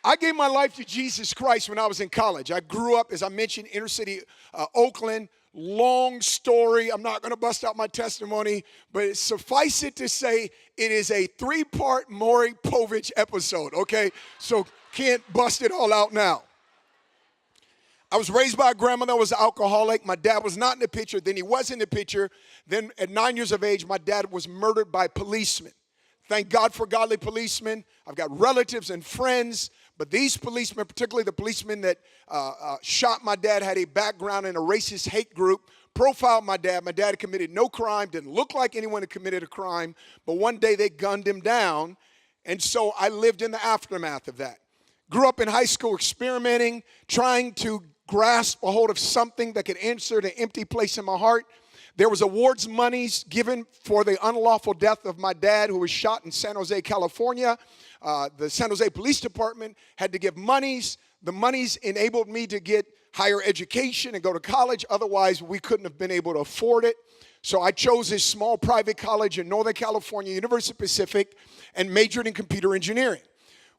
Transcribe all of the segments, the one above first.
I gave my life to Jesus Christ when I was in college. I grew up, as I mentioned, inner city Oakland. Long story. I'm not going to bust out my testimony, but suffice it to say, it is a 3-part Maury Povich episode, okay? So can't bust it all out now. I was raised by a grandmother that was an alcoholic. My dad was not in the picture. Then he was in the picture. Then at 9 years of age, my dad was murdered by policemen. Thank God for godly policemen. I've got relatives and friends. But these policemen, particularly the policeman that shot my dad, had a background in a racist hate group, profiled my dad. My dad had committed no crime, didn't look like anyone had committed a crime. But one day they gunned him down. And so I lived in the aftermath of that. Grew up in high school experimenting, trying to grasp a hold of something that could answer the empty place in my heart. There was awards monies given for the unlawful death of my dad, who was shot in San Jose, California. The San Jose Police Department had to give monies. The monies enabled me to get higher education and go to college. Otherwise, we couldn't have been able to afford it. So I chose this small private college in Northern California, University Pacific, and majored in computer engineering.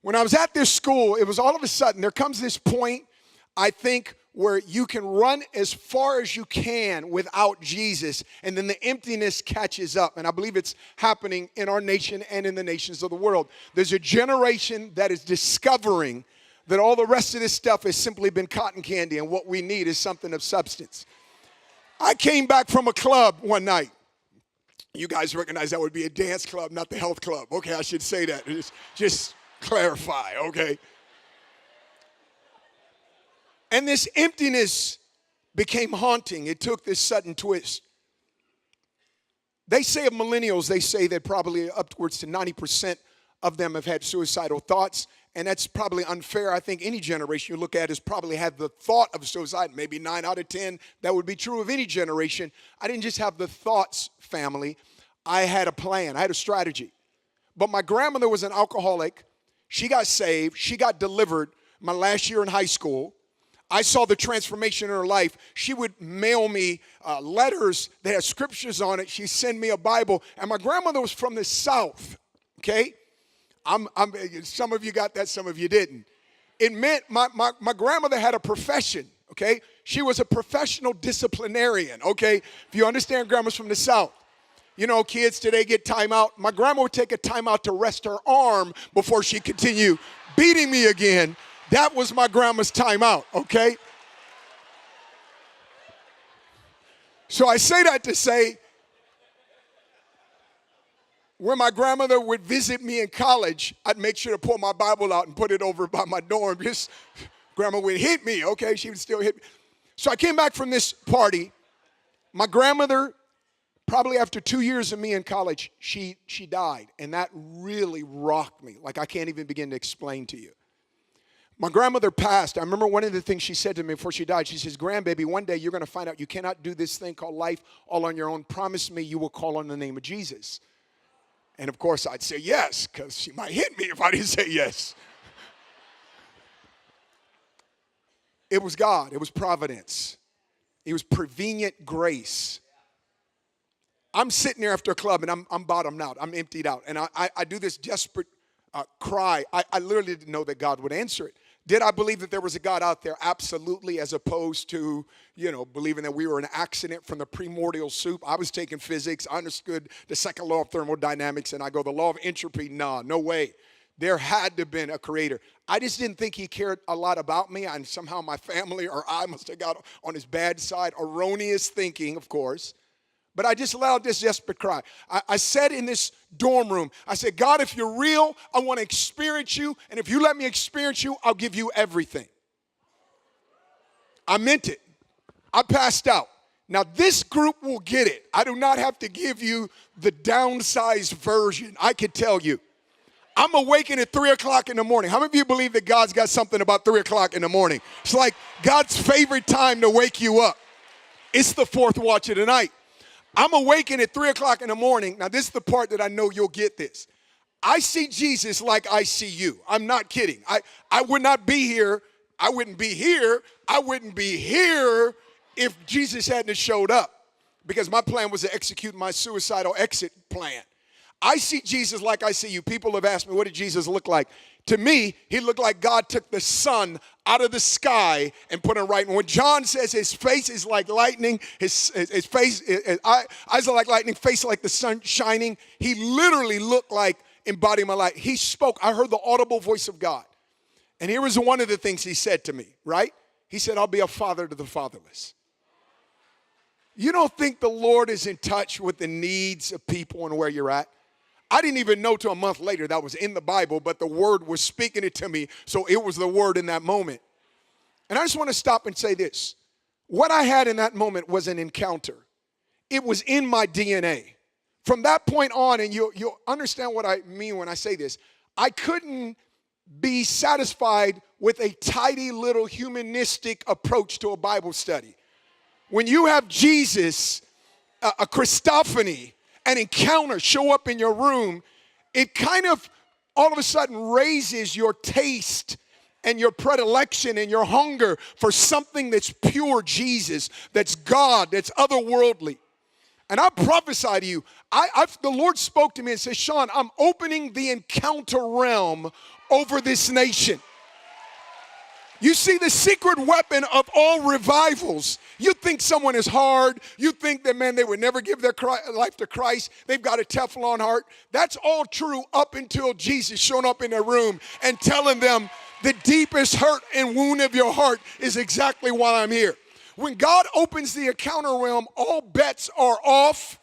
When I was at this school, it was all of a sudden, there comes this point, I think, where you can run as far as you can without Jesus, and then the emptiness catches up. And I believe it's happening in our nation and in the nations of the world. There's a generation that is discovering that all the rest of this stuff has simply been cotton candy, and what we need is something of substance. I came back from a club one night. You guys recognize that would be a dance club, not the health club. Okay, I should say that. Just clarify, okay? And this emptiness became haunting. It took this sudden twist. They say of millennials, they say that probably upwards to 90% of them have had suicidal thoughts. And that's probably unfair. I think any generation you look at has probably had the thought of suicide. Maybe 9 out of 10. That would be true of any generation. I didn't just have the thoughts, family. I had a plan. I had a strategy. But my grandmother was an alcoholic. She got saved. She got delivered my last year in high school. I saw the transformation in her life. She would mail me letters that had scriptures on it. She'd send me a Bible. And my grandmother was from the South, okay? Some of you got that, some of you didn't. It meant my grandmother had a profession, okay? She was a professional disciplinarian, okay? If you understand, grandma's from the South. You know, kids today get time out. My grandma would take a time out to rest her arm before she continued beating me again. That was my grandma's time out, okay? So I say that to say, when my grandmother would visit me in college, I'd make sure to pull my Bible out and put it over by my dorm. Grandma would hit me, okay? She would still hit me. So I came back from this party. My grandmother, probably after 2 years of me in college, she died. And that really rocked me, like I can't even begin to explain to you. My grandmother passed. I remember one of the things she said to me before she died. She says, "Grandbaby, one day you're going to find out you cannot do this thing called life all on your own. Promise me you will call on the name of Jesus." And of course, I'd say yes, because she might hit me if I didn't say yes. It was God. It was providence. It was prevenient grace. I'm sitting there after a club, and I'm bottomed out. I'm emptied out. And I do this desperate cry. I literally didn't know that God would answer it. Did I believe that there was a God out there? Absolutely, as opposed to, believing that we were an accident from the primordial soup. I was taking physics. I understood the second law of thermodynamics, and I go, the law of entropy, nah, no way. There had to have been a creator. I just didn't think he cared a lot about me, and somehow my family or I must have got on his bad side. Erroneous thinking, of course. But I just allowed this desperate cry. I said in this dorm room, I said, "God, if you're real, I want to experience you. And if you let me experience you, I'll give you everything." I meant it. I passed out. Now, this group will get it. I do not have to give you the downsized version. I could tell you. I'm awakened at 3 o'clock in the morning. How many of you believe that God's got something about 3 o'clock in the morning? It's like God's favorite time to wake you up. It's the fourth watch of the night. I'm awakened at 3 o'clock in the morning. Now, this is the part that I know you'll get this. I see Jesus like I see you. I'm not kidding. I would not be here. I wouldn't be here. I wouldn't be here if Jesus hadn't showed up, because my plan was to execute my suicidal exit plan. I see Jesus like I see you. People have asked me, what did Jesus look like? To me, he looked like God took the sun out of the sky and put him right. And when John says his face is like lightning, his face, his eyes are like lightning, face like the sun shining, he literally looked like embodiment of light. He spoke. I heard the audible voice of God. And here was one of the things he said to me, right? He said, I'll be a father to the fatherless. You don't think the Lord is in touch with the needs of people and where you're at? I didn't even know till a month later that was in the Bible, but the word was speaking it to me, so it was the word in that moment. And I just want to stop and say this. What I had in that moment was an encounter. It was in my DNA. From that point on, and you'll understand what I mean when I say this, I couldn't be satisfied with a tidy little humanistic approach to a Bible study. When you have Jesus, a Christophany, an encounter show up in your room, it kind of all of a sudden raises your taste and your predilection and your hunger for something that's pure Jesus, that's God, that's otherworldly. And I prophesy to you, the Lord spoke to me and said, Sean, I'm opening the encounter realm over this nation. You see, the secret weapon of all revivals, you think someone is hard, you think that, man, they would never give their life to Christ, they've got a Teflon heart. That's all true up until Jesus showing up in their room and telling them the deepest hurt and wound of your heart is exactly why I'm here. When God opens the encounter realm, all bets are off.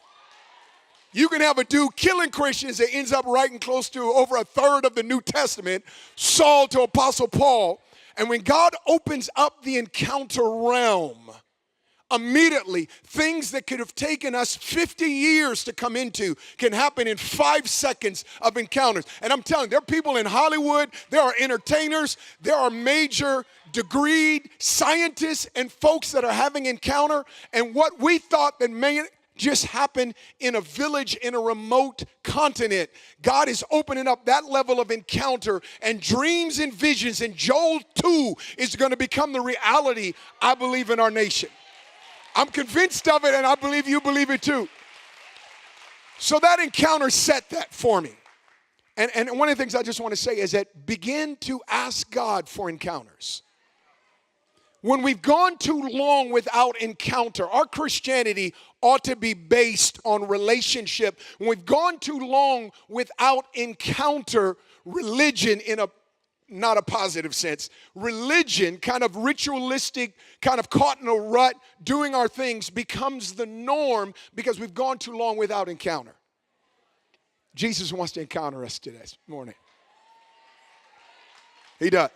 You can have a dude killing Christians that ends up writing close to over a third of the New Testament, Saul to Apostle Paul. And when God opens up the encounter realm, immediately things that could have taken us 50 years to come into can happen in 5 seconds of encounters. And I'm telling you, there are people in Hollywood, there are entertainers, there are major degreed scientists and folks that are having encounter. And what we thought that may just happen in a village in a remote continent, God is opening up that level of encounter, and dreams and visions, and Joel 2 is going to become the reality, I believe, in our nation. I'm convinced of it, and I believe you believe it too. So that encounter set that for me. And one of the things I just want to say is that begin to ask God for encounters. When we've gone too long without encounter, our Christianity ought to be based on relationship. When we've gone too long without encounter, religion in a not a positive sense, religion, kind of ritualistic, kind of caught in a rut, doing our things, becomes the norm because we've gone too long without encounter. Jesus wants to encounter us today, this morning. He does.